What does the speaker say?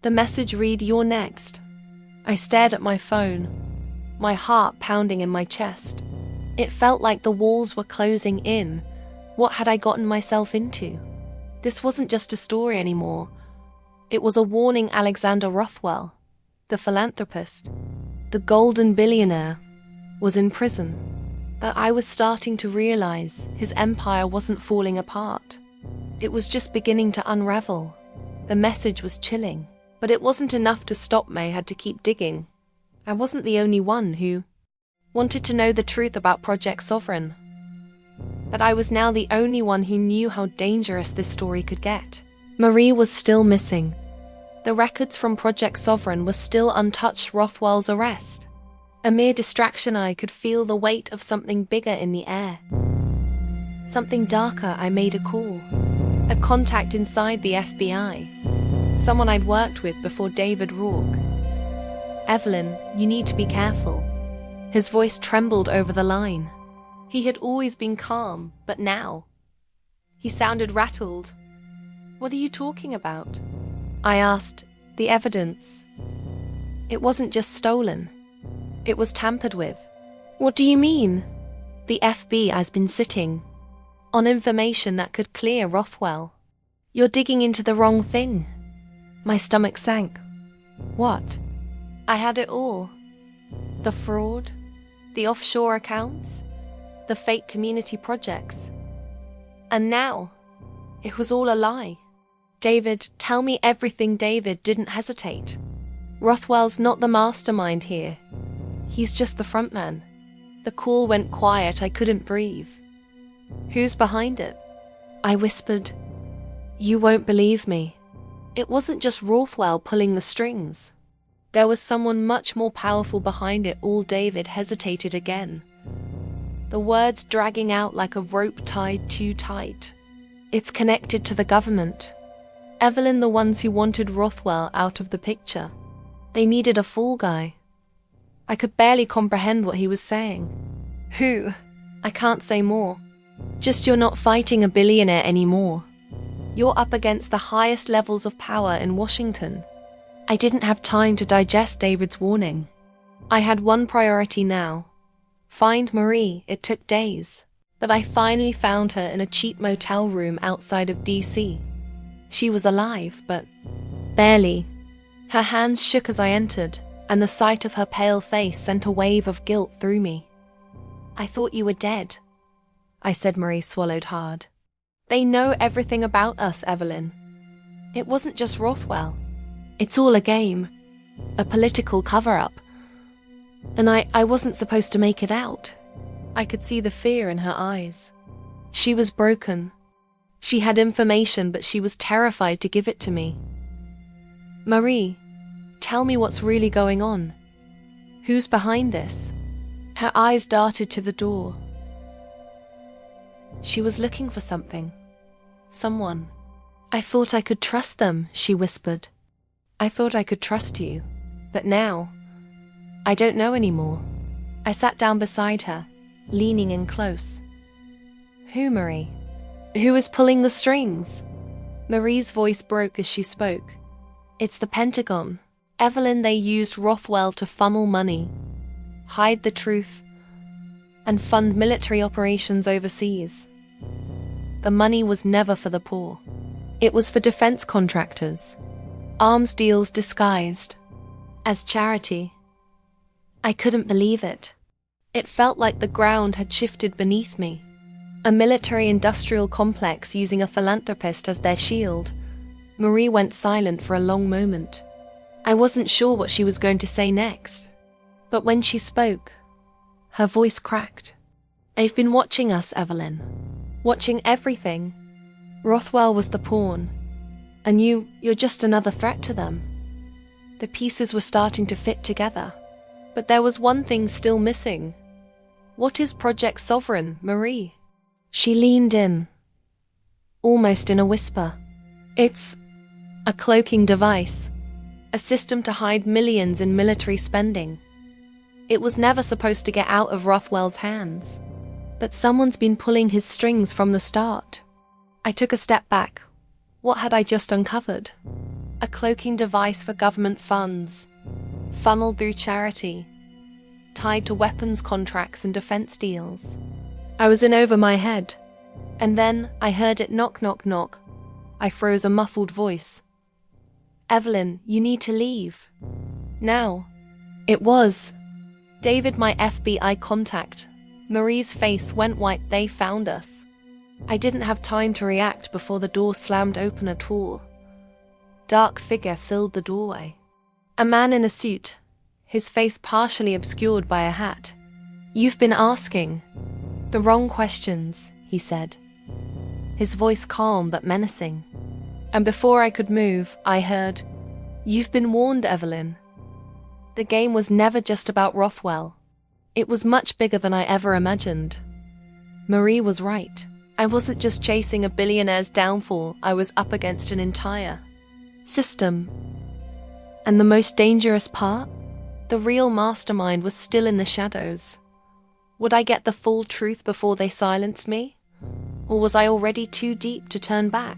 The message read, "You're next." I stared at my phone, my heart pounding in my chest. It felt like the walls were closing in. What had I gotten myself into? This wasn't just a story anymore. It was a warning. Alexander Rothwell, the philanthropist, the golden billionaire, was in prison. That I was starting to realize his empire wasn't falling apart. It was just beginning to unravel. The message was chilling, but it wasn't enough to stop me. I had to keep digging. I wasn't the only one who wanted to know the truth about Project Sovereign. That I was now the only one who knew how dangerous this story could get. Marie was still missing. The records from Project Sovereign were still untouched. Rothwell's arrest, a mere distraction. I could feel the weight of something bigger in the air. Something darker. I made a call. A contact inside the FBI. Someone I'd worked with before, David Rourke. "Evelyn, you need to be careful." His voice trembled over the line. He had always been calm, but now he sounded rattled. "What are you talking about?" I asked. "The evidence. It wasn't just stolen. It was tampered with." "What do you mean?" "The FBI has been sitting on information that could clear Rothwell." "You're digging into the wrong thing." My stomach sank. What? I had it all. The fraud, the offshore accounts, the fake community projects. And now, it was all a lie. "David, tell me everything." David didn't hesitate. "Rothwell's not the mastermind here. He's just the frontman." The call went quiet. I couldn't breathe. "Who's behind it?" I whispered. "You won't believe me. It wasn't just Rothwell pulling the strings. There was someone much more powerful behind it all." David hesitated again, the words dragging out like a rope tied too tight. "It's connected to the government. Evelyn, the ones who wanted Rothwell out of the picture. They needed a fall guy." I could barely comprehend what he was saying. "Who?" "I can't say more. Just you're not fighting a billionaire anymore. You're up against the highest levels of power in Washington." I didn't have time to digest David's warning. I had one priority now. Find Marie. It took days, but I finally found her in a cheap motel room outside of DC. She was alive, but barely. Her hands shook as I entered, and the sight of her pale face sent a wave of guilt through me. "I thought you were dead," I said. Marie swallowed hard. "They know everything about us, Evelyn. It wasn't just Rothwell. It's all a game, a political cover-up. And I wasn't supposed to make it out." I could see the fear in her eyes. She was broken. She had information, but she was terrified to give it to me. "Marie, tell me what's really going on. Who's behind this?" Her eyes darted to the door. She was looking for something. Someone. "I thought I could trust them," she whispered. "I thought I could trust you, but now, I don't know anymore." I sat down beside her, leaning in close. "Who, Marie? Who is pulling the strings?" Marie's voice broke as she spoke. "It's the Pentagon. Evelyn, they used Rothwell to funnel money, hide the truth, and fund military operations overseas. The money was never for the poor. It was for defense contractors. Arms deals disguised as charity." I couldn't believe it. It felt like the ground had shifted beneath me. A military-industrial complex using a philanthropist as their shield. Marie went silent for a long moment. I wasn't sure what she was going to say next. But when she spoke, her voice cracked. "They've been watching us, Evelyn. Watching everything. Rothwell was the pawn. And you're just another threat to them." The pieces were starting to fit together. But there was one thing still missing. "What is Project Sovereign, Marie?" She leaned in, almost in a whisper. "It's a cloaking device, a system to hide millions in military spending. It was never supposed to get out of Rothwell's hands. But someone's been pulling his strings from the start." I took a step back. What had I just uncovered? a cloaking device for government funds, funneled through charity, tied to weapons contracts and defense deals. I was in over my head, and then I heard it knock, knock, knock. I froze, a muffled voice. "Evelyn, you need to leave. Now." It was David, my FBI contact. Marie's face went white. "They found us." I didn't have time to react before the door slammed open. A tall, dark figure filled the doorway. A man in a suit, his face partially obscured by a hat. "You've been asking the wrong questions," he said, his voice calm but menacing. And before I could move, I heard, "You've been warned, Evelyn." The game was never just about Rothwell. It was much bigger than I ever imagined. Marie was right. I wasn't just chasing a billionaire's downfall, I was up against an entire system. And the most dangerous part? The real mastermind was still in the shadows. Would I get the full truth before they silenced me? Or was I already too deep to turn back?